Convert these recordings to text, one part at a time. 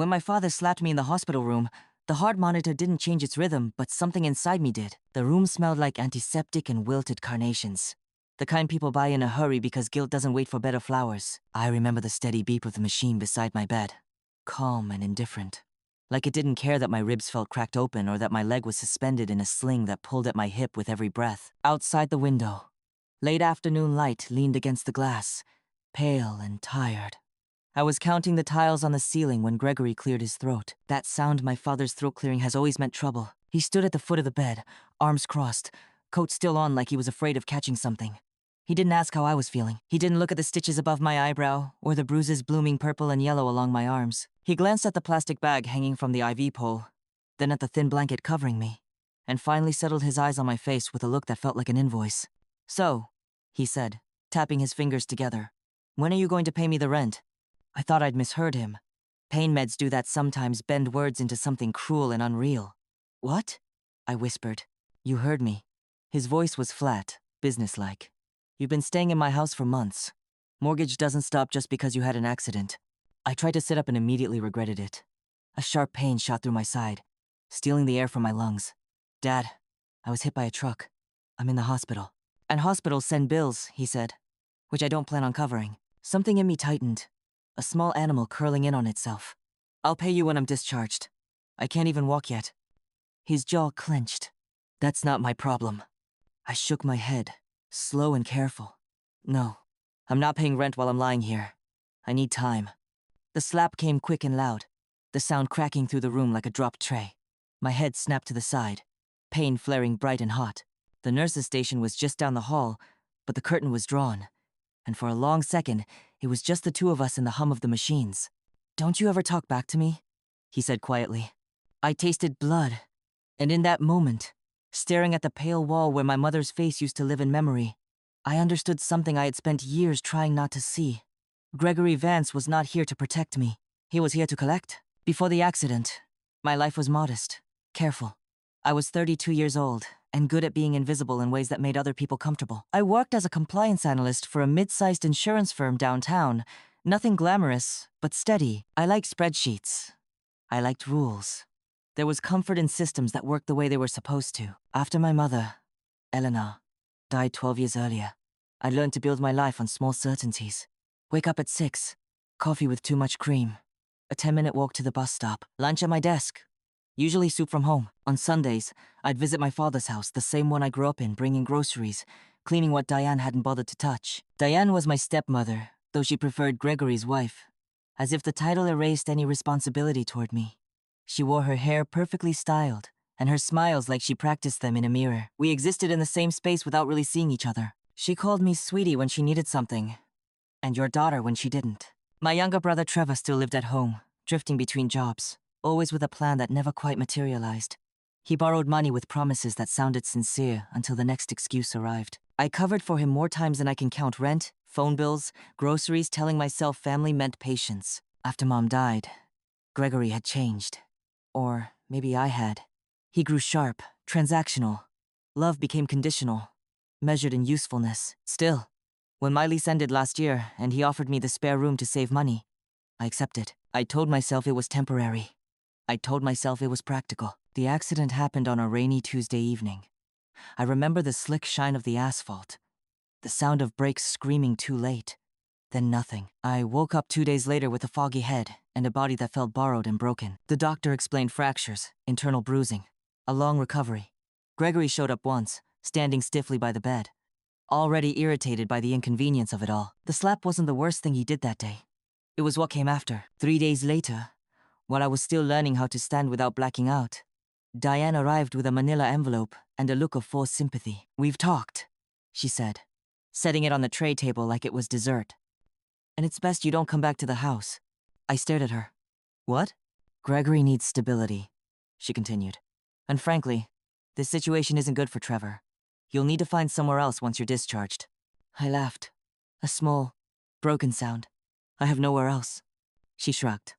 When my father slapped me in the hospital room, the heart monitor didn't change its rhythm, but something inside me did. The room smelled like antiseptic and wilted carnations. The kind people buy in a hurry because guilt doesn't wait for better flowers. I remember the steady beep of the machine beside my bed. Calm and indifferent. Like it didn't care that my ribs felt cracked open or that my leg was suspended in a sling that pulled at my hip with every breath. Outside the window, late afternoon light leaned against the glass, pale and tired. I was counting the tiles on the ceiling when Gregory cleared his throat. That sound, my father's throat clearing, has always meant trouble. He stood at the foot of the bed, arms crossed, coat still on like he was afraid of catching something. He didn't ask how I was feeling. He didn't look at the stitches above my eyebrow or the bruises blooming purple and yellow along my arms. He glanced at the plastic bag hanging from the IV pole, then at the thin blanket covering me, and finally settled his eyes on my face with a look that felt like an invoice. "So," he said, tapping his fingers together, "when are you going to pay me the rent?" I thought I'd misheard him. Pain meds do that sometimes, bend words into something cruel and unreal. "What?" I whispered. "You heard me." His voice was flat, businesslike. "You've been staying in my house for months. Mortgage doesn't stop just because you had an accident." I tried to sit up and immediately regretted it. A sharp pain shot through my side, stealing the air from my lungs. "Dad, I was hit by a truck. I'm in the hospital." "And hospitals send bills," he said, "which I don't plan on covering." Something in me tightened. A small animal curling in on itself. "I'll pay you when I'm discharged. I can't even walk yet." His jaw clenched. "That's not my problem." I shook my head, slow and careful. "No, I'm not paying rent while I'm lying here. I need time." The slap came quick and loud, the sound cracking through the room like a dropped tray. My head snapped to the side, pain flaring bright and hot. The nurse's station was just down the hall, but the curtain was drawn, and for a long second, it was just the two of us in the hum of the machines. "Don't you ever talk back to me?" he said quietly. I tasted blood, and in that moment, staring at the pale wall where my mother's face used to live in memory, I understood something I had spent years trying not to see. Gregory Vance was not here to protect me. He was here to collect. Before the accident, my life was modest, careful. I was 32 years old and good at being invisible in ways that made other people comfortable. I worked as a compliance analyst for a mid-sized insurance firm downtown. Nothing glamorous, but steady. I liked spreadsheets. I liked rules. There was comfort in systems that worked the way they were supposed to. After my mother, Eleanor, died 12 years earlier, I learned to build my life on small certainties. Wake up at 6, coffee with too much cream, a 10-minute walk to the bus stop, lunch at my desk, usually soup from home. On Sundays, I'd visit my father's house, the same one I grew up in, bringing groceries, cleaning what Diane hadn't bothered to touch. Diane was my stepmother, though she preferred Gregory's wife, as if the title erased any responsibility toward me. She wore her hair perfectly styled, and her smiles like she practiced them in a mirror. We existed in the same space without really seeing each other. She called me sweetie when she needed something, and your daughter when she didn't. My younger brother Trevor still lived at home, drifting between jobs, always with a plan that never quite materialized. He borrowed money with promises that sounded sincere until the next excuse arrived. I covered for him more times than I can count: rent, phone bills, groceries, telling myself family meant patience. After Mom died, Gregory had changed. Or maybe I had. He grew sharp, transactional. Love became conditional, measured in usefulness. Still, when my lease ended last year and he offered me the spare room to save money, I accepted. I told myself it was temporary. I told myself it was practical. The accident happened on a rainy Tuesday evening. I remember the slick shine of the asphalt, the sound of brakes screaming too late, then nothing. I woke up 2 days later with a foggy head and a body that felt borrowed and broken. The doctor explained fractures, internal bruising, a long recovery. Gregory showed up once, standing stiffly by the bed, already irritated by the inconvenience of it all. The slap wasn't the worst thing he did that day. It was what came after. 3 days later, while I was still learning how to stand without blacking out, Diane arrived with a manila envelope and a look of forced sympathy. "We've talked," she said, setting it on the tray table like it was dessert. "And it's best you don't come back to the house." I stared at her. "What?" "Gregory needs stability," she continued. "And frankly, this situation isn't good for Trevor. You'll need to find somewhere else once you're discharged." I laughed. A small, broken sound. "I have nowhere else." She shrugged.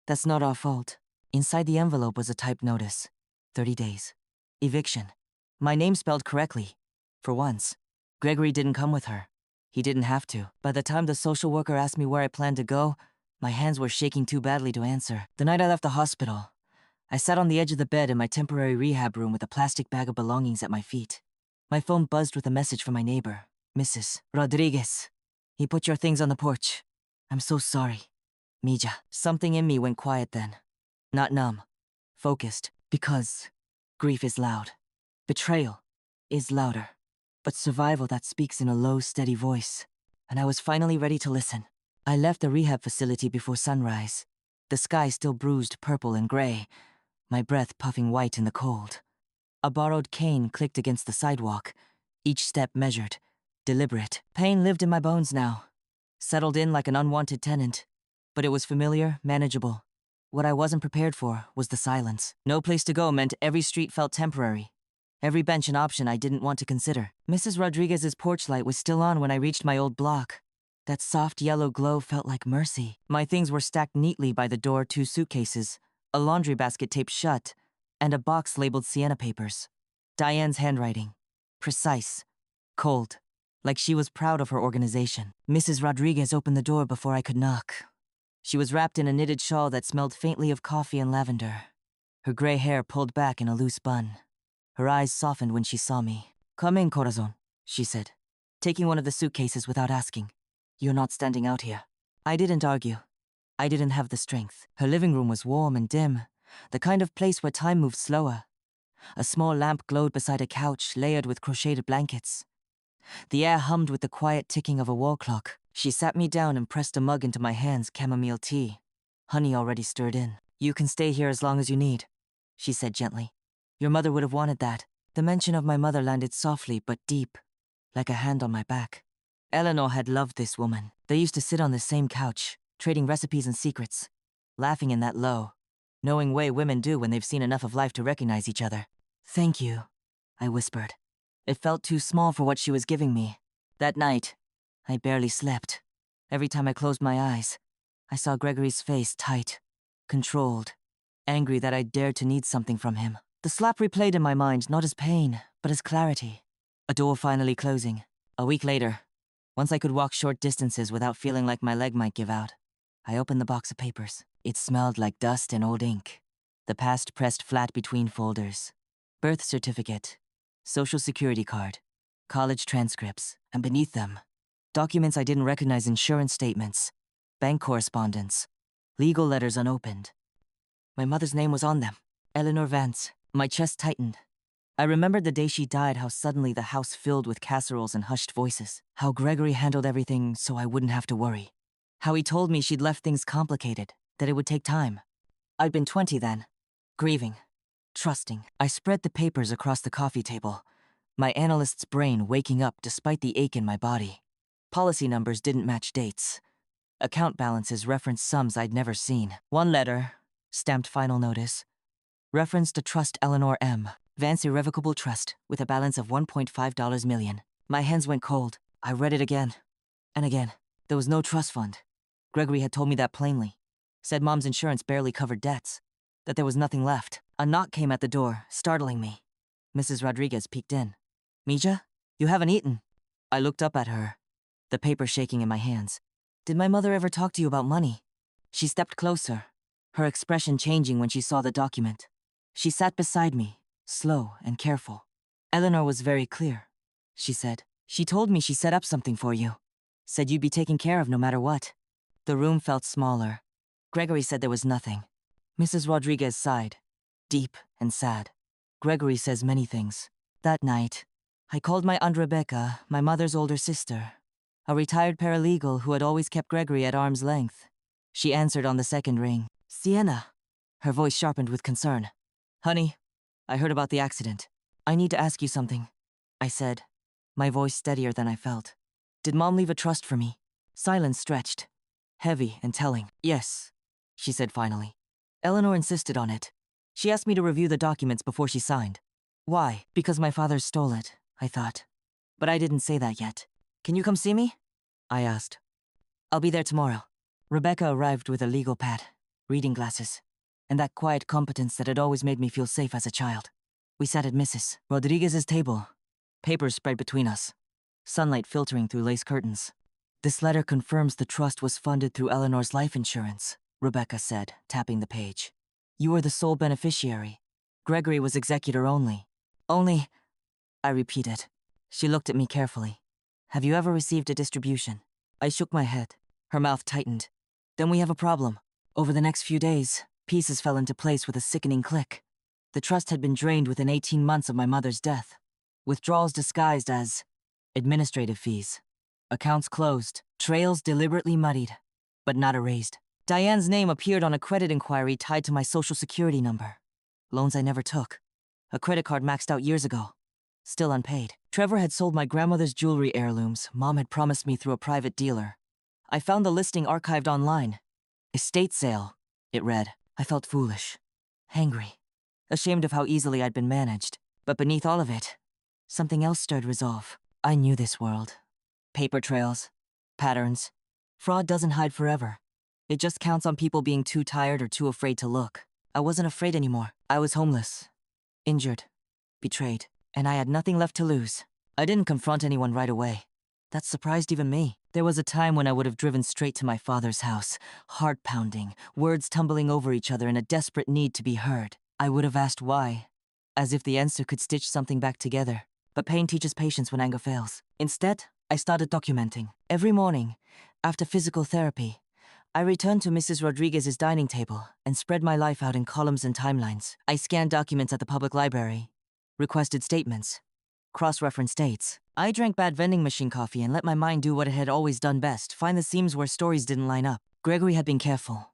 "That's not our fault." Inside the envelope was a typed notice. 30 days. Eviction. My name spelled correctly. For once. Gregory didn't come with her. He didn't have to. By the time the social worker asked me where I planned to go, My hands were shaking too badly to answer. The night I left the hospital, I sat on the edge of the bed in my temporary rehab room with a plastic bag of belongings at my feet. My phone buzzed with a message from my neighbor, Mrs. Rodriguez. He put your things on the porch. I'm so sorry. Mija. Something in me went quiet then. Not numb. Focused. Because grief is loud. Betrayal is louder. But survival that speaks in a low, steady voice. And I was finally ready to listen. I left the rehab facility before sunrise. The sky still bruised purple and gray, my breath puffing white in the cold. A borrowed cane clicked against the sidewalk, each step measured, deliberate. Pain lived in my bones now, settled in like an unwanted tenant. But it was familiar, manageable. What I wasn't prepared for was the silence. No place to go meant every street felt temporary. Every bench an option I didn't want to consider. Mrs. Rodriguez's porch light was still on when I reached my old block. That soft yellow glow felt like mercy. My things were stacked neatly by the door, 2 suitcases, a laundry basket taped shut, and a box labeled Sienna papers. Diane's handwriting. Precise. Cold. Like she was proud of her organization. Mrs. Rodriguez opened the door before I could knock. She was wrapped in a knitted shawl that smelled faintly of coffee and lavender. Her gray hair pulled back in a loose bun. Her eyes softened when she saw me. Come in, Corazon, she said, taking one of the suitcases without asking. You're not standing out here. I didn't argue. I didn't have the strength. Her living room was warm and dim, the kind of place where time moved slower. A small lamp glowed beside a couch layered with crocheted blankets. The air hummed with the quiet ticking of a wall clock. She sat me down and pressed a mug into my hands, chamomile tea. Honey already stirred in. You can stay here as long as you need, she said gently. Your mother would have wanted that. The mention of my mother landed softly but deep, like a hand on my back. Eleanor had loved this woman. They used to sit on the same couch, trading recipes and secrets, laughing in that low, knowing way women do when they've seen enough of life to recognize each other. Thank you, I whispered. It felt too small for what she was giving me. That night, I barely slept. Every time I closed my eyes, I saw Gregory's face tight, controlled, angry that I dared to need something from him. The slap replayed in my mind, not as pain, but as clarity. A door finally closing. A week later, once I could walk short distances without feeling like my leg might give out, I opened the box of papers. It smelled like dust and old ink. The past pressed flat between folders. Birth certificate, social security card, college transcripts, and beneath them, documents I didn't recognize, insurance statements, bank correspondence, legal letters unopened. My mother's name was on them, Eleanor Vance. My chest tightened. I remembered the day she died, how suddenly the house filled with casseroles and hushed voices. How Gregory handled everything so I wouldn't have to worry. How he told me she'd left things complicated, that it would take time. I'd been 20 then, grieving, trusting. I spread the papers across the coffee table, my analyst's brain waking up despite the ache in my body. Policy numbers didn't match dates. Account balances referenced sums I'd never seen. One letter, stamped final notice, referenced a trust Eleanor M. Vance Irrevocable Trust, with a balance of $1.5 million. My hands went cold. I read it again. And again. There was no trust fund. Gregory had told me that plainly. Said Mom's insurance barely covered debts. That there was nothing left. A knock came at the door, startling me. Mrs. Rodriguez peeked in. Mija, you haven't eaten. I looked up at her, the paper shaking in my hands. Did my mother ever talk to you about money? She stepped closer, her expression changing when she saw the document. She sat beside me, slow and careful. Eleanor was very clear, she said. She told me she set up something for you. Said you'd be taken care of no matter what. The room felt smaller. Gregory said there was nothing. Mrs. Rodriguez sighed, deep and sad. Gregory says many things. That night, I called my Aunt Rebecca, my mother's older sister, a retired paralegal who had always kept Gregory at arm's length. She answered on the second ring. Sienna. Her voice sharpened with concern. Honey, I heard about the accident. I need to ask you something, I said, my voice steadier than I felt. Did Mom leave a trust for me? Silence stretched, heavy and telling. Yes, she said finally. Eleanor insisted on it. She asked me to review the documents before she signed. Why? Because my father stole it, I thought. But I didn't say that yet. Can you come see me? I asked. I'll be there tomorrow. Rebecca arrived with a legal pad, reading glasses, and that quiet competence that had always made me feel safe as a child. We sat at Mrs. Rodriguez's table, papers spread between us, sunlight filtering through lace curtains. This letter confirms the trust was funded through Eleanor's life insurance, Rebecca said, tapping the page. You are the sole beneficiary. Gregory was executor only. Only, I repeated. She looked at me carefully. Have you ever received a distribution? I shook my head. Her mouth tightened. Then we have a problem. Over the next few days, pieces fell into place with a sickening click. The trust had been drained within 18 months of my mother's death. Withdrawals disguised as administrative fees. Accounts closed, trails deliberately muddied, but not erased. Diane's name appeared on a credit inquiry tied to my social security number. Loans I never took. A credit card maxed out years ago. Still unpaid. Trevor had sold my grandmother's jewelry heirlooms Mom had promised me through a private dealer. I found the listing archived online. Estate sale, it read. I felt foolish. Hangry. Ashamed of how easily I'd been managed. But beneath all of it, something else stirred resolve. I knew this world. Paper trails. Patterns. Fraud doesn't hide forever. It just counts on people being too tired or too afraid to look. I wasn't afraid anymore. I was homeless. Injured. Betrayed. And I had nothing left to lose. I didn't confront anyone right away. That surprised even me. There was a time when I would have driven straight to my father's house, heart pounding, words tumbling over each other in a desperate need to be heard. I would have asked why, as if the answer could stitch something back together. But pain teaches patience when anger fails. Instead, I started documenting. Every morning, after physical therapy, I returned to Mrs. Rodriguez's dining table and spread my life out in columns and timelines. I scanned documents at the public library, requested statements, cross-referenced dates. I drank bad vending machine coffee and let my mind do what it had always done best, find the seams where stories didn't line up. Gregory had been careful,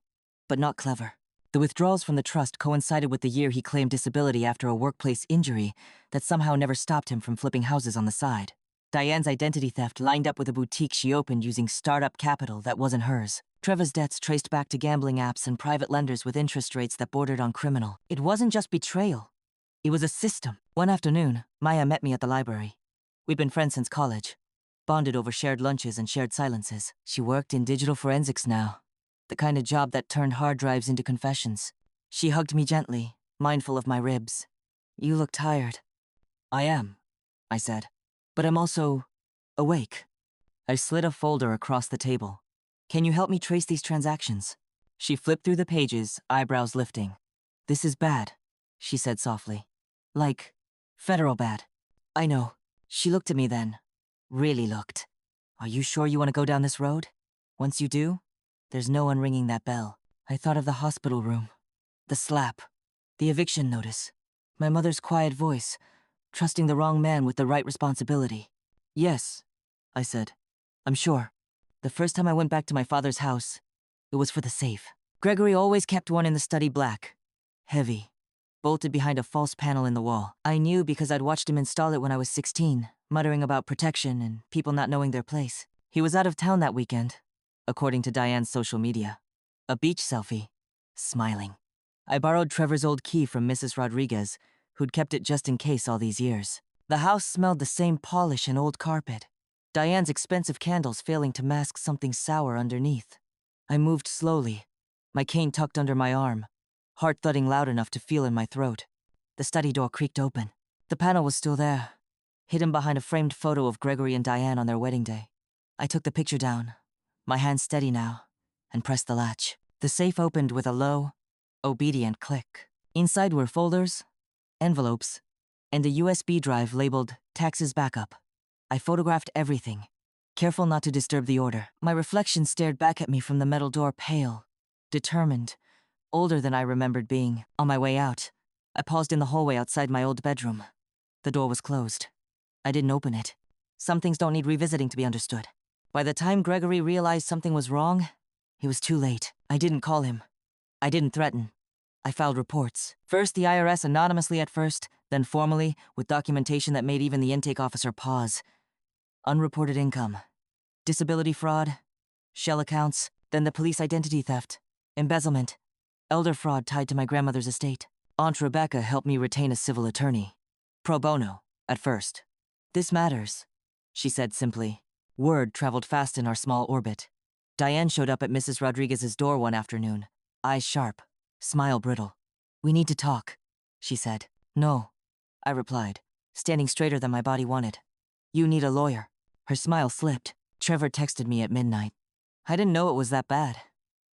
but not clever. The withdrawals from the trust coincided with the year he claimed disability after a workplace injury that somehow never stopped him from flipping houses on the side. Diane's identity theft lined up with a boutique she opened using startup capital that wasn't hers. Trevor's debts traced back to gambling apps and private lenders with interest rates that bordered on criminal. It wasn't just betrayal. It was a system. One afternoon, Maya met me at the library. We'd been friends since college, bonded over shared lunches and shared silences. She worked in digital forensics now, the kind of job that turned hard drives into confessions. She hugged me gently, mindful of my ribs. You look tired. I am, I said. But I'm also awake. I slid a folder across the table. Can you help me trace these transactions? She flipped through the pages, eyebrows lifting. This is bad, she said softly. Like, federal bad. I know. She looked at me then. Really looked. Are you sure you want to go down this road? Once you do, there's no one ringing that bell. I thought of the hospital room. The slap. The eviction notice. My mother's quiet voice, trusting the wrong man with the right responsibility. Yes, I said. I'm sure. The first time I went back to my father's house, it was for the safe. Gregory always kept one in the study black. Heavy. Bolted behind a false panel in the wall. I knew because I'd watched him install it when I was 16, muttering about protection and people not knowing their place. He was out of town that weekend, according to Diane's social media. A beach selfie. Smiling. I borrowed Trevor's old key from Mrs. Rodriguez, who'd kept it just in case all these years. The house smelled the same polish and old carpet. Diane's expensive candles failing to mask something sour underneath. I moved slowly, my cane tucked under my arm, heart thudding loud enough to feel in my throat. The study door creaked open. The panel was still there, hidden behind a framed photo of Gregory and Diane on their wedding day. I took the picture down, my hand steady now, and pressed the latch. The safe opened with a low, obedient click. Inside were folders, envelopes, and a USB drive labeled Taxes Backup. I photographed everything, careful not to disturb the order. My reflection stared back at me from the metal door, pale, determined, older than I remembered being. On my way out, I paused in the hallway outside my old bedroom. The door was closed. I didn't open it. Some things don't need revisiting to be understood. By the time Gregory realized something was wrong, it was too late. I didn't call him. I didn't threaten. I filed reports. First the IRS anonymously at first, then formally, with documentation that made even the intake officer pause. Unreported income, disability fraud, shell accounts, then the police identity theft, embezzlement, elder fraud tied to my grandmother's estate. Aunt Rebecca helped me retain a civil attorney. Pro bono, at first. This matters, she said simply. Word traveled fast in our small orbit. Diane showed up at Mrs. Rodriguez's door one afternoon, eyes sharp, smile brittle. We need to talk, she said. No, I replied, standing straighter than my body wanted. You need a lawyer. Her smile slipped. Trevor texted me at midnight. I didn't know it was that bad.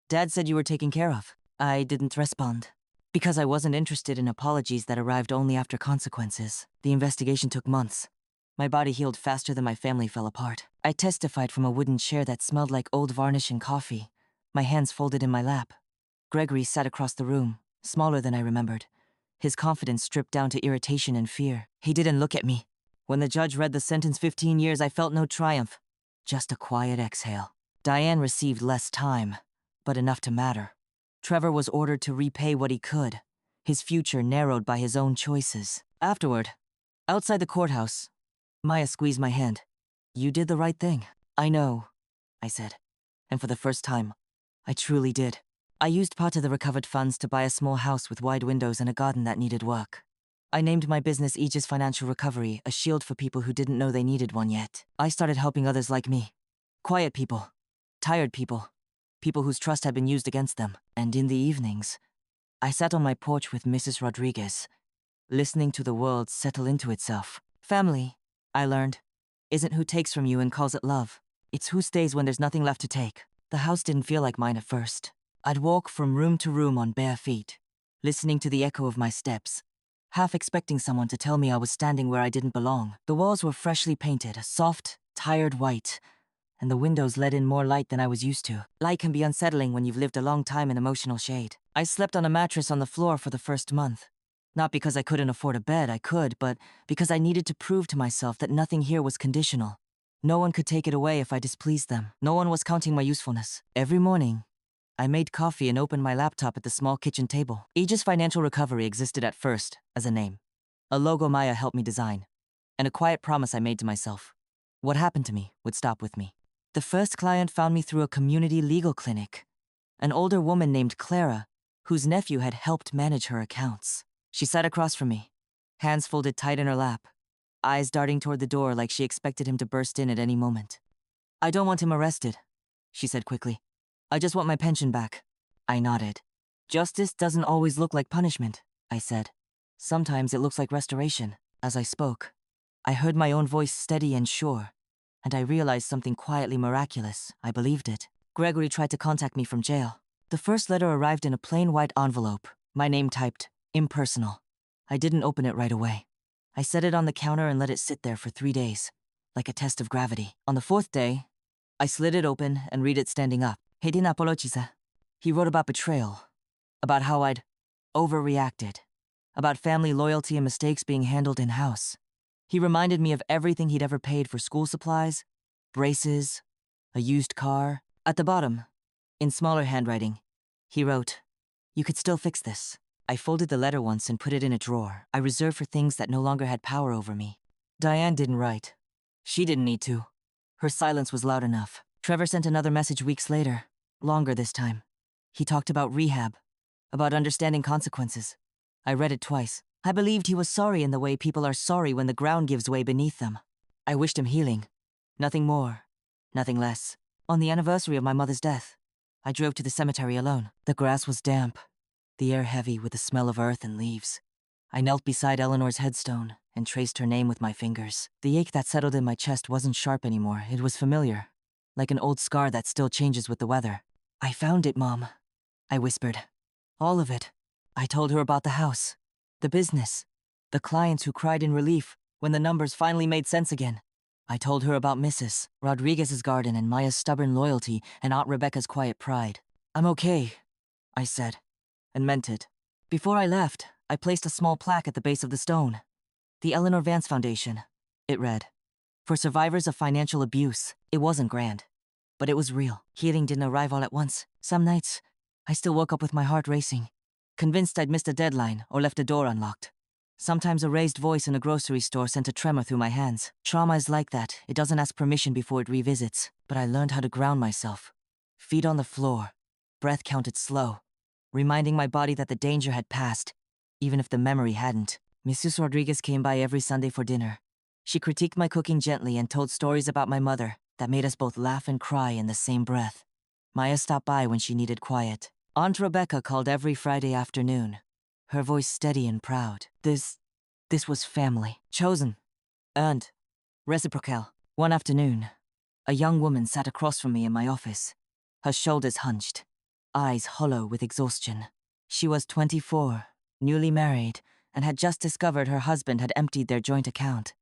Dad said you were taken care of. I didn't respond. Because I wasn't interested in apologies that arrived only after consequences. The investigation took months. My body healed faster than my family fell apart. I testified from a wooden chair that smelled like old varnish and coffee, my hands folded in my lap. Gregory sat across the room, smaller than I remembered. His confidence stripped down to irritation and fear. He didn't look at me. When the judge read the sentence 15 years, I felt no triumph, just a quiet exhale. Diane received less time, but enough to matter. Trevor was ordered to repay what he could, his future narrowed by his own choices. Afterward, outside the courthouse, Maya squeezed my hand. You did the right thing. I know, I said. And for the first time, I truly did. I used part of the recovered funds to buy a small house with wide windows and a garden that needed work. I named my business Aegis Financial Recovery, a shield for people who didn't know they needed one yet. I started helping others like me. Quiet people. Tired people. People whose trust had been used against them. And in the evenings, I sat on my porch with Mrs. Rodriguez, listening to the world settle into itself. Family, I learned, isn't who takes from you and calls it love. It's who stays when there's nothing left to take. The house didn't feel like mine at first. I'd walk from room to room on bare feet, listening to the echo of my steps, half expecting someone to tell me I was standing where I didn't belong. The walls were freshly painted, a soft, tired white, and the windows let in more light than I was used to. Light can be unsettling when you've lived a long time in emotional shade. I slept on a mattress on the floor for the first month. Not because I couldn't afford a bed, I could, but because I needed to prove to myself that nothing here was conditional. No one could take it away if I displeased them. No one was counting my usefulness. Every morning, I made coffee and opened my laptop at the small kitchen table. Aegis Financial Recovery existed at first as a name, a logo Maya helped me design, and a quiet promise I made to myself. What happened to me would stop with me. The first client found me through a community legal clinic, an older woman named Clara, whose nephew had helped manage her accounts. She sat across from me, hands folded tight in her lap, eyes darting toward the door like she expected him to burst in at any moment. I don't want him arrested, she said quickly. I just want my pension back. I nodded. Justice doesn't always look like punishment, I said. Sometimes it looks like restoration. As I spoke, I heard my own voice steady and sure, and I realized something quietly miraculous. I believed it. Gregory tried to contact me from jail. The first letter arrived in a plain white envelope, my name typed, impersonal. I didn't open it right away. I set it on the counter and let it sit there for 3 days, like a test of gravity. On the 4th day, I slid it open and read it standing up. He didn't apologize. He wrote about betrayal, about how I'd overreacted, about family loyalty and mistakes being handled in-house. He reminded me of everything he'd ever paid for school supplies, braces, a used car. At the bottom, in smaller handwriting, he wrote, "You could still fix this." I folded the letter once and put it in a drawer I reserved for things that no longer had power over me. Diane didn't write. She didn't need to. Her silence was loud enough. Trevor sent another message weeks later, longer this time. He talked about rehab, about understanding consequences. I read it twice. I believed he was sorry in the way people are sorry when the ground gives way beneath them. I wished him healing. Nothing more, nothing less. On the anniversary of my mother's death, I drove to the cemetery alone. The grass was damp, the air heavy with the smell of earth and leaves. I knelt beside Eleanor's headstone and traced her name with my fingers. The ache that settled in my chest wasn't sharp anymore. It was familiar, like an old scar that still changes with the weather. I found it, Mom, I whispered. All of it. I told her about the house, the business, the clients who cried in relief when the numbers finally made sense again. I told her about Mrs. Rodriguez's garden and Maya's stubborn loyalty and Aunt Rebecca's quiet pride. I'm okay, I said, and meant it. Before I left, I placed a small plaque at the base of the stone. The Eleanor Vance Foundation, it read. For survivors of financial abuse. It wasn't grand, but it was real. Healing didn't arrive all at once. Some nights, I still woke up with my heart racing, convinced I'd missed a deadline or left a door unlocked. Sometimes a raised voice in a grocery store sent a tremor through my hands. Trauma is like that. It doesn't ask permission before it revisits. But I learned how to ground myself. Feet on the floor, breath counted slow, reminding my body that the danger had passed, even if the memory hadn't. Mrs. Rodriguez came by every Sunday for dinner. She critiqued my cooking gently and told stories about my mother that made us both laugh and cry in the same breath. Maya stopped by when she needed quiet. Aunt Rebecca called every Friday afternoon, her voice steady and proud. This was family. Chosen. Earned. Reciprocal. One afternoon, A young woman sat across from me in my office, her shoulders hunched, eyes hollow with exhaustion. She was 24, newly married, and had just discovered her husband had emptied their joint account.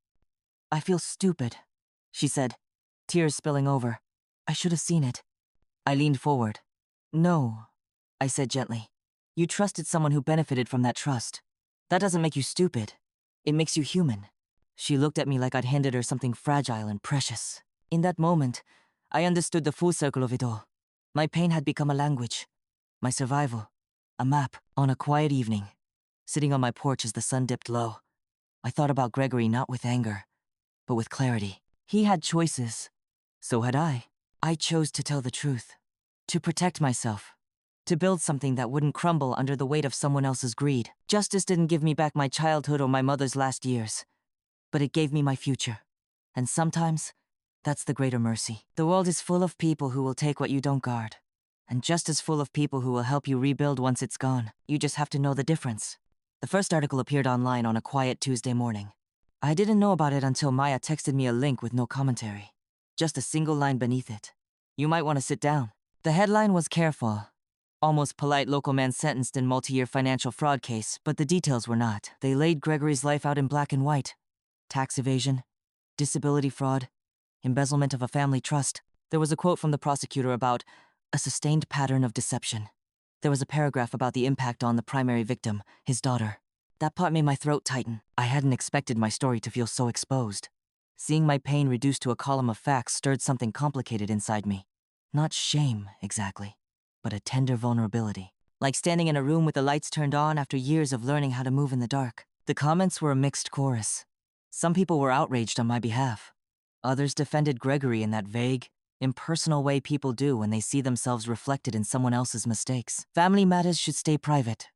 "I feel stupid," she said, tears spilling over. "I should have seen it." I leaned forward. "No," I said gently. "You trusted someone who benefited from that trust. That doesn't make you stupid. It makes you human." She looked at me like I'd handed her something fragile and precious. In that moment, I understood the full circle of it all. My pain had become a language, my survival, a map. On a quiet evening, sitting on my porch as the sun dipped low, I thought about Gregory not with anger, but with clarity. He had choices. So had I. I chose to tell the truth, to protect myself, to build something that wouldn't crumble under the weight of someone else's greed. Justice didn't give me back my childhood or my mother's last years, but it gave me my future. And sometimes, that's the greater mercy. The world is full of people who will take what you don't guard, and just as full of people who will help you rebuild once it's gone. You just have to know the difference. The first article appeared online on a quiet Tuesday morning. I didn't know about it until Maya texted me a link with no commentary. Just a single line beneath it. "You might want to sit down." The headline was careful. Almost polite local man sentenced in multi-year financial fraud case, but the details were not. They laid Gregory's life out in black and white. Tax evasion, disability fraud, embezzlement of a family trust. There was a quote from the prosecutor about a sustained pattern of deception. There was a paragraph about the impact on the primary victim, his daughter. That part made my throat tighten. I hadn't expected my story to feel so exposed. Seeing my pain reduced to a column of facts stirred something complicated inside me. Not shame, exactly, but a tender vulnerability. Like standing in a room with the lights turned on after years of learning how to move in the dark. The comments were a mixed chorus. Some people were outraged on my behalf. Others defended Gregory in that vague, impersonal way people do when they see themselves reflected in someone else's mistakes. "Family matters should stay private,"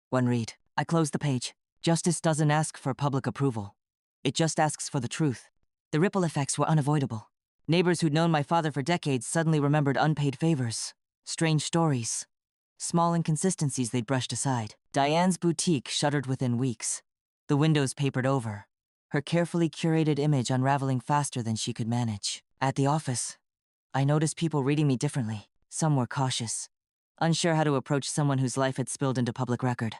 one read. I closed the page. Justice doesn't ask for public approval. It just asks for the truth. The ripple effects were unavoidable. Neighbors who'd known my father for decades suddenly remembered unpaid favors, strange stories, small inconsistencies they'd brushed aside. Diane's boutique shuttered within weeks, the windows papered over, her carefully curated image unraveling faster than she could manage. At the office, I noticed people reading me differently. Some were cautious, unsure how to approach someone whose life had spilled into public record.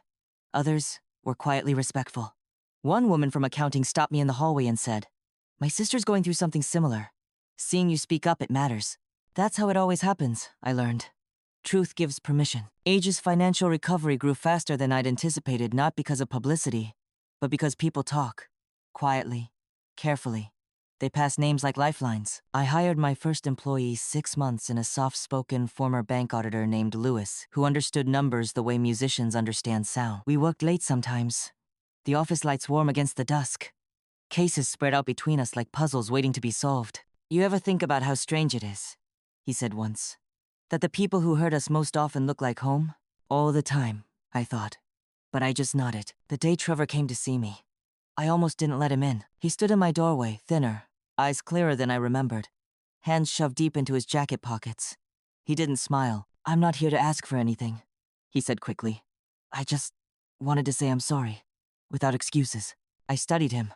Others were quietly respectful. One woman from accounting stopped me in the hallway and said, "My sister's going through something similar. Seeing you speak up, it matters." That's how it always happens, I learned. Truth gives permission. Age's financial recovery grew faster than I'd anticipated, not because of publicity, but because people talk. Quietly, carefully. They pass names like lifelines. I hired my first employee 6 months in a soft-spoken former bank auditor named Lewis, who understood numbers the way musicians understand sound. We worked late sometimes. The office lights warm against the dusk. Cases spread out between us like puzzles waiting to be solved. "You ever think about how strange it is," he said once, "that the people who hurt us most often look like home?" All the time, I thought. But I just nodded. The day Trevor came to see me, I almost didn't let him in. He stood in my doorway, thinner, eyes clearer than I remembered, hands shoved deep into his jacket pockets. He didn't smile. "I'm not here to ask for anything," he said quickly. "I just wanted to say I'm sorry, without excuses." I studied him,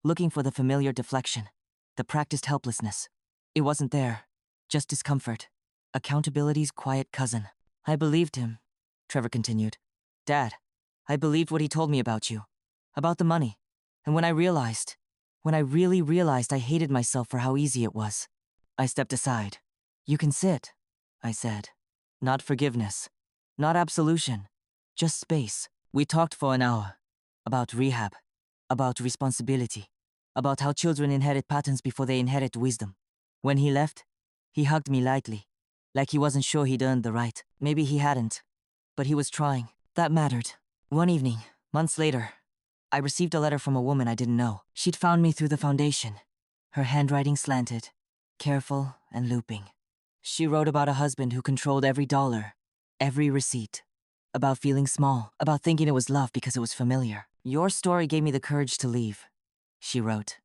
looking for the familiar deflection, the practiced helplessness. It wasn't there, just discomfort. Accountability's quiet cousin. "I believed him," Trevor continued. "Dad, I believed what he told me about you, about the money. And when I really realized, I hated myself for how easy it was." I stepped aside. "You can sit," I said. Not forgiveness, not absolution, just space. We talked for an hour. About rehab, about responsibility, about how children inherit patterns before they inherit wisdom. When he left, he hugged me lightly, like he wasn't sure he'd earned the right. Maybe he hadn't, but he was trying. That mattered. One evening, months later, I received a letter from a woman I didn't know. She'd found me through the foundation. Her handwriting slanted, careful and looping. She wrote about a husband who controlled every dollar, every receipt. About feeling small, about thinking it was love because it was familiar. "Your story gave me the courage to leave," she wrote.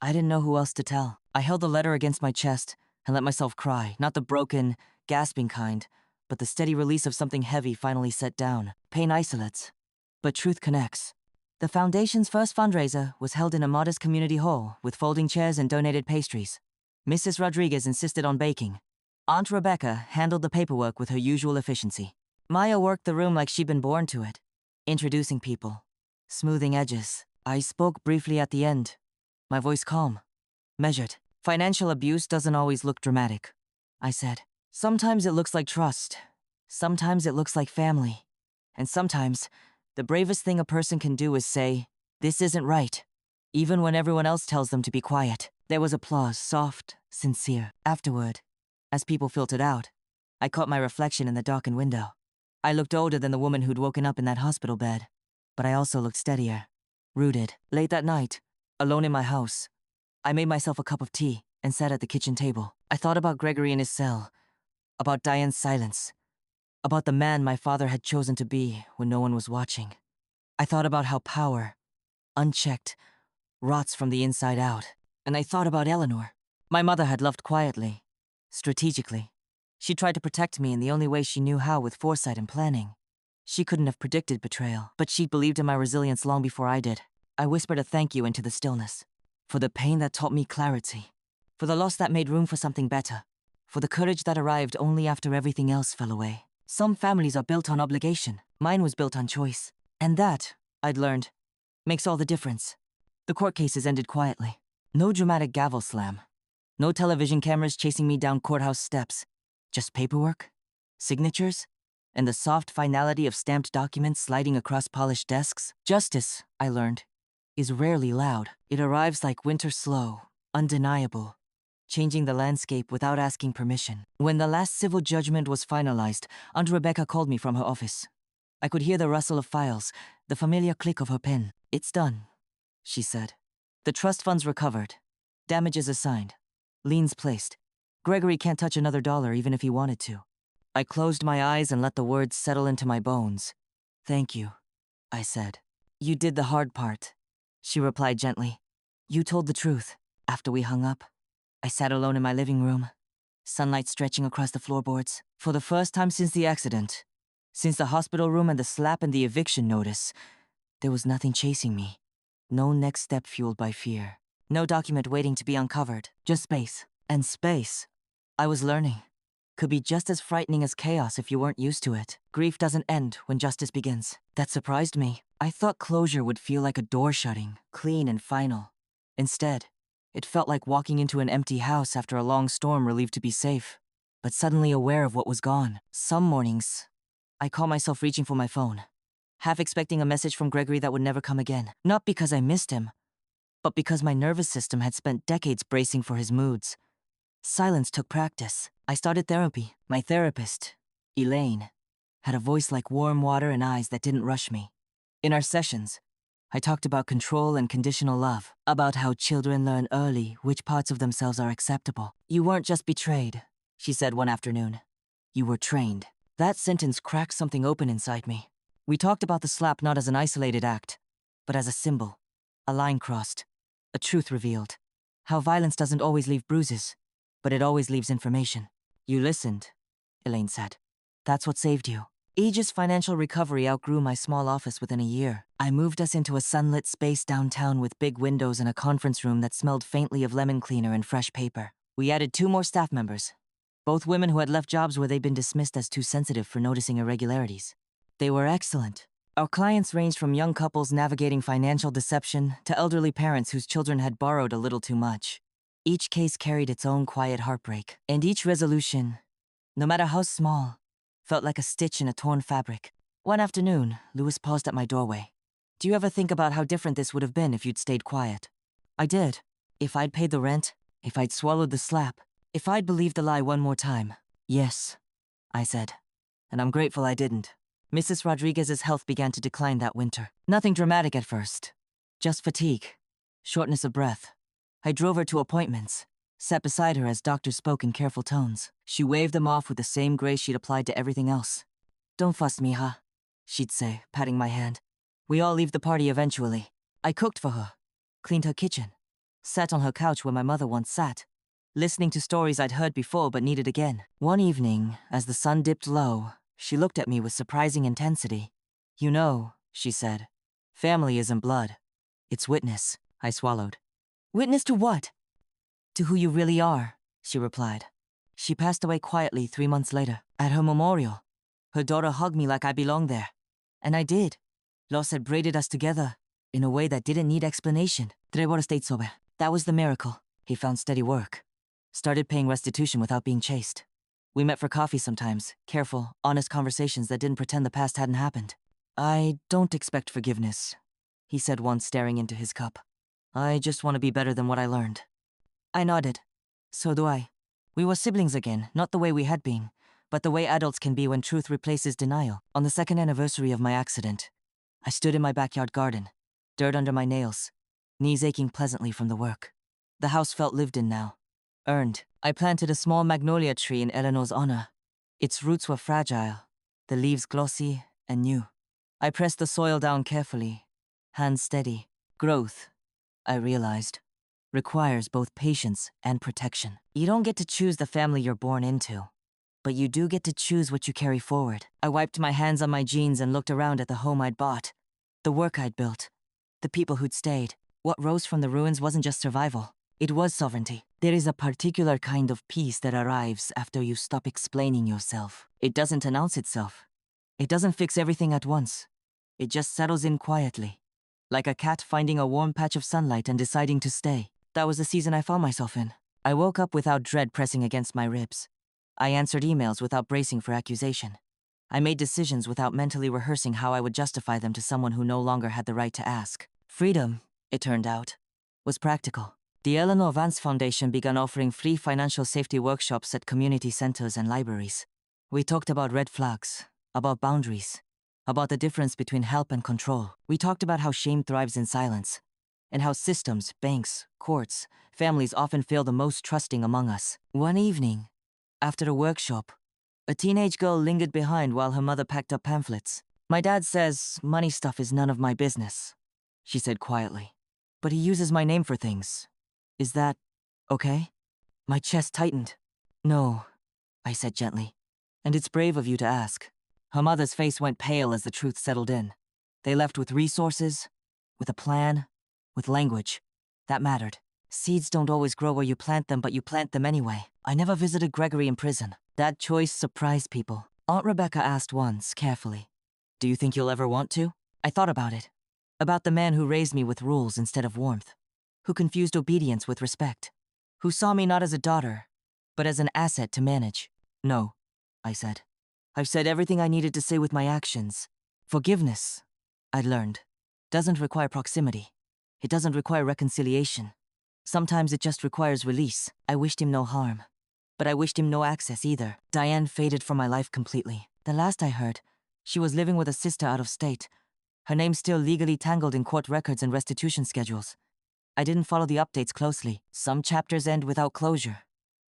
I didn't know who else to tell. I held the letter against my chest and let myself cry, not the broken, gasping kind, but the steady release of something heavy finally set down. Pain isolates, but truth connects. The foundation's first fundraiser was held in a modest community hall with folding chairs and donated pastries. Mrs. Rodriguez insisted on baking. Aunt Rebecca handled the paperwork with her usual efficiency. Maya worked the room like she'd been born to it, introducing people, smoothing edges. I spoke briefly at the end, my voice calm, measured. Financial abuse doesn't always look dramatic, I said. Sometimes it looks like trust. Sometimes it looks like family. And sometimes, the bravest thing a person can do is say, "This isn't right," even when everyone else tells them to be quiet. There was applause, soft, sincere. Afterward, as people filtered out, I caught my reflection in the darkened window. I looked older than the woman who'd woken up in that hospital bed, but I also looked steadier, rooted. Late that night, alone in my house, I made myself a cup of tea and sat at the kitchen table. I thought about Gregory in his cell, about Diane's silence, about the man my father had chosen to be when no one was watching. I thought about how power, unchecked, rots from the inside out. And I thought about Eleanor. My mother had loved quietly, strategically. She tried to protect me in the only way she knew how, with foresight and planning. She couldn't have predicted betrayal, but she believed in my resilience long before I did. I whispered a thank you into the stillness. For the pain that taught me clarity. For the loss that made room for something better. For the courage that arrived only after everything else fell away. Some families are built on obligation. Mine was built on choice. And that, I'd learned, makes all the difference. The court cases ended quietly. No dramatic gavel slam. No television cameras chasing me down courthouse steps. Just paperwork, signatures, and the soft finality of stamped documents sliding across polished desks. Justice, I learned, is rarely loud. It arrives like winter slow, undeniable, changing the landscape without asking permission. When the last civil judgment was finalized, Aunt Rebecca called me from her office. I could hear the rustle of files, the familiar click of her pen. "It's done," she said. "The trust funds recovered. Damages assigned. Liens placed. Gregory can't touch another dollar even if he wanted to." I closed my eyes and let the words settle into my bones. "Thank you," I said. "You did the hard part," she replied gently. "You told the truth." After we hung up, I sat alone in my living room, sunlight stretching across the floorboards. For the first time since the accident, since the hospital room and the slap and the eviction notice, there was nothing chasing me. No next step fueled by fear. No document waiting to be uncovered. Just space. And space, I was learning, could be just as frightening as chaos if you weren't used to it. Grief doesn't end when justice begins. That surprised me. I thought closure would feel like a door shutting, clean and final. Instead, it felt like walking into an empty house after a long storm, relieved to be safe, but suddenly aware of what was gone. Some mornings, I call myself reaching for my phone, half expecting a message from Gregory that would never come again. Not because I missed him, but because my nervous system had spent decades bracing for his moods. Silence took practice. I started therapy. My therapist, Elaine, had a voice like warm water and eyes that didn't rush me. In our sessions, I talked about control and conditional love, about how children learn early which parts of themselves are acceptable. "You weren't just betrayed," she said one afternoon. "You were trained." That sentence cracked something open inside me. We talked about the slap not as an isolated act, but as a symbol, a line crossed, a truth revealed. How violence doesn't always leave bruises, but it always leaves information. "You listened," Elaine said. "That's what saved you." Aegis Financial Recovery outgrew my small office within a year. I moved us into a sunlit space downtown with big windows and a conference room that smelled faintly of lemon cleaner and fresh paper. We added 2 more staff members, both women who had left jobs where they'd been dismissed as too sensitive for noticing irregularities. They were excellent. Our clients ranged from young couples navigating financial deception to elderly parents whose children had borrowed a little too much. Each case carried its own quiet heartbreak, and each resolution, no matter how small, felt like a stitch in a torn fabric. One afternoon, Louis paused at my doorway. "Do you ever think about how different this would have been if you'd stayed quiet?" I did. If I'd paid the rent, if I'd swallowed the slap, if I'd believed the lie one more time. "Yes," I said, "and I'm grateful I didn't." Mrs. Rodriguez's health began to decline that winter. Nothing dramatic at first, just fatigue, shortness of breath. I drove her to appointments, sat beside her as doctors spoke in careful tones. She waved them off with the same grace she'd applied to everything else. "Don't fuss, mija," she'd say, patting my hand. "We all leave the party eventually." I cooked for her, cleaned her kitchen, sat on her couch where my mother once sat, listening to stories I'd heard before but needed again. One evening, as the sun dipped low, she looked at me with surprising intensity. "You know," she said, "family isn't blood. It's witness." I swallowed. "Witness to what?" "To who you really are," she replied. She passed away quietly 3 months later, at her memorial. Her daughter hugged me like I belonged there. And I did. Loss had braided us together in a way that didn't need explanation. That was the miracle. He found steady work. Started paying restitution without being chased. We met for coffee sometimes, careful, honest conversations that didn't pretend the past hadn't happened. I don't expect forgiveness, he said once, staring into his cup. I just want to be better than what I learned. I nodded. So do I. We were siblings again, not the way we had been, but the way adults can be when truth replaces denial. On the second anniversary of my accident, I stood in my backyard garden, dirt under my nails, knees aching pleasantly from the work. The house felt lived in now. Earned. I planted a small magnolia tree in Eleanor's honor. Its roots were fragile, the leaves glossy and new. I pressed the soil down carefully, hands steady. Growth, I realized, requires both patience and protection. You don't get to choose the family you're born into, but you do get to choose what you carry forward. I wiped my hands on my jeans and looked around at the home I'd bought, the work I'd built, the people who'd stayed. What rose from the ruins wasn't just survival. It was sovereignty. There is a particular kind of peace that arrives after you stop explaining yourself. It doesn't announce itself. It doesn't fix everything at once. It just settles in quietly, like a cat finding a warm patch of sunlight and deciding to stay. That was the season I found myself in. I woke up without dread pressing against my ribs. I answered emails without bracing for accusation. I made decisions without mentally rehearsing how I would justify them to someone who no longer had the right to ask. Freedom, it turned out, was practical. The Eleanor Vance Foundation began offering free financial safety workshops at community centers and libraries. We talked about red flags, about boundaries, about the difference between help and control. We talked about how shame thrives in silence, and how systems, banks, courts, families often fail the most trusting among us. One evening, after a workshop, a teenage girl lingered behind while her mother packed up pamphlets. My dad says money stuff is none of my business, she said quietly. But he uses my name for things. Is that okay? My chest tightened. No, I said gently. And it's brave of you to ask. Her mother's face went pale as the truth settled in. They left with resources, with a plan, with language. That mattered. Seeds don't always grow where you plant them, but you plant them anyway. I never visited Gregory in prison. That choice surprised people. Aunt Rebecca asked once, carefully, "Do you think you'll ever want to?" I thought about it. About the man who raised me with rules instead of warmth, who confused obedience with respect, who saw me not as a daughter, but as an asset to manage. No, I said. I've said everything I needed to say with my actions. Forgiveness, I'd learned, doesn't require proximity. It doesn't require reconciliation. Sometimes it just requires release. I wished him no harm, but I wished him no access either. Diane faded from my life completely. The last I heard, she was living with a sister out of state, her name still legally tangled in court records and restitution schedules. I didn't follow the updates closely. Some chapters end without closure.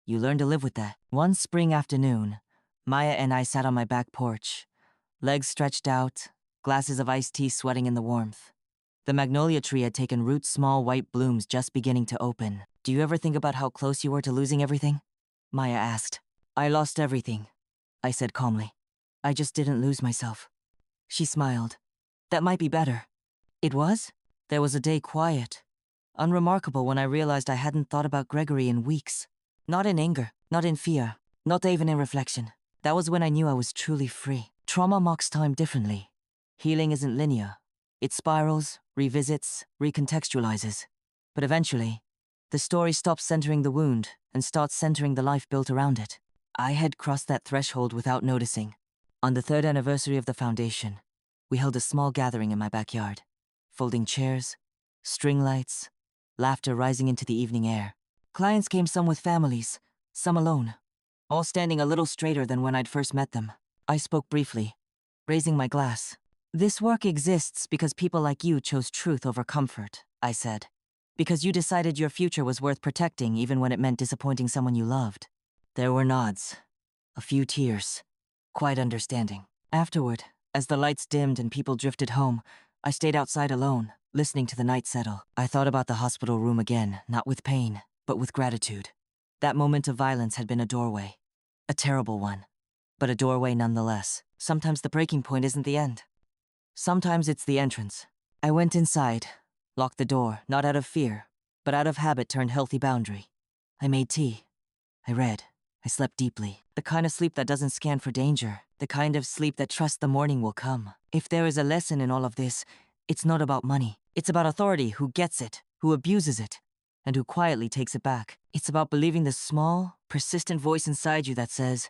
You learn to live with that. One spring afternoon, Maya and I sat on my back porch, legs stretched out, glasses of iced tea sweating in the warmth. The magnolia tree had taken root, small white blooms just beginning to open. Do you ever think about how close you were to losing everything? Maya asked. I lost everything, I said calmly. I just didn't lose myself. She smiled. That might be better. It was? There was a day quiet, unremarkable, when I realized I hadn't thought about Gregory in weeks. Not in anger, not in fear, not even in reflection. That was when I knew I was truly free. Trauma marks time differently. Healing isn't linear. It spirals, revisits, recontextualizes. But eventually, the story stops centering the wound and starts centering the life built around it. I had crossed that threshold without noticing. On the 3rd anniversary of the foundation, we held a small gathering in my backyard. Folding chairs, string lights, laughter rising into the evening air. Clients came, some with families, some alone, all standing a little straighter than when I'd first met them. I spoke briefly, raising my glass. This work exists because people like you chose truth over comfort, I said. Because you decided your future was worth protecting even when it meant disappointing someone you loved. There were nods, a few tears, quite understanding. Afterward, as the lights dimmed and people drifted home, I stayed outside alone, listening to the night settle. I thought about the hospital room again, not with pain, but with gratitude. That moment of violence had been a doorway. A terrible one, but a doorway nonetheless. Sometimes the breaking point isn't the end. Sometimes it's the entrance. I went inside, locked the door, not out of fear, but out of habit turned healthy boundary. I made tea. I read. I slept deeply. The kind of sleep that doesn't scan for danger. The kind of sleep that trusts the morning will come. If there is a lesson in all of this, it's not about money. It's about authority who gets it, who abuses it, and who quietly takes it back. It's about believing the small, persistent voice inside you that says,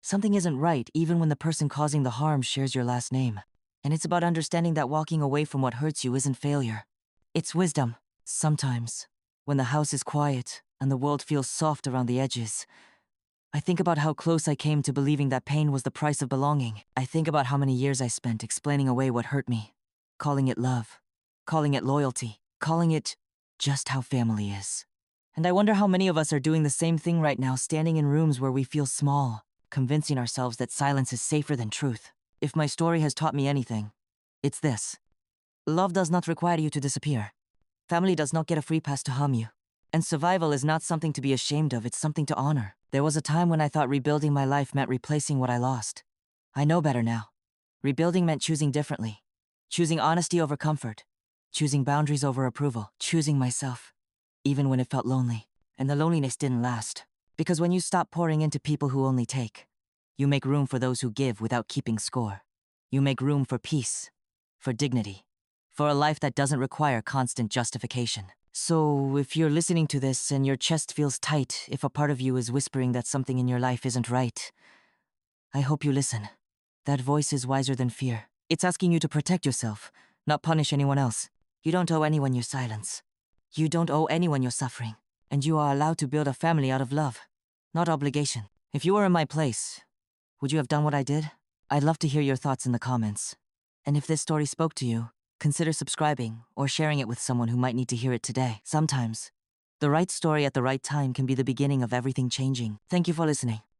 something isn't right even when the person causing the harm shares your last name. And it's about understanding that walking away from what hurts you isn't failure. It's wisdom. Sometimes, when the house is quiet and the world feels soft around the edges, I think about how close I came to believing that pain was the price of belonging. I think about how many years I spent explaining away what hurt me, calling it love, calling it loyalty, calling it just how family is. And I wonder how many of us are doing the same thing right now, standing in rooms where we feel small, convincing ourselves that silence is safer than truth. If my story has taught me anything, it's this. Love does not require you to disappear. Family does not get a free pass to harm you. And survival is not something to be ashamed of, it's something to honor. There was a time when I thought rebuilding my life meant replacing what I lost. I know better now. Rebuilding meant choosing differently. Choosing honesty over comfort. Choosing boundaries over approval. Choosing myself. Even when it felt lonely. And the loneliness didn't last. Because when you stop pouring into people who only take, you make room for those who give without keeping score. You make room for peace. For dignity. For a life that doesn't require constant justification. So, if you're listening to this and your chest feels tight, if a part of you is whispering that something in your life isn't right, I hope you listen. That voice is wiser than fear. It's asking you to protect yourself, not punish anyone else. You don't owe anyone your silence. You don't owe anyone your suffering. And you are allowed to build a family out of love, not obligation. If you were in my place, would you have done what I did? I'd love to hear your thoughts in the comments. And if this story spoke to you, consider subscribing or sharing it with someone who might need to hear it today. Sometimes, the right story at the right time can be the beginning of everything changing. Thank you for listening.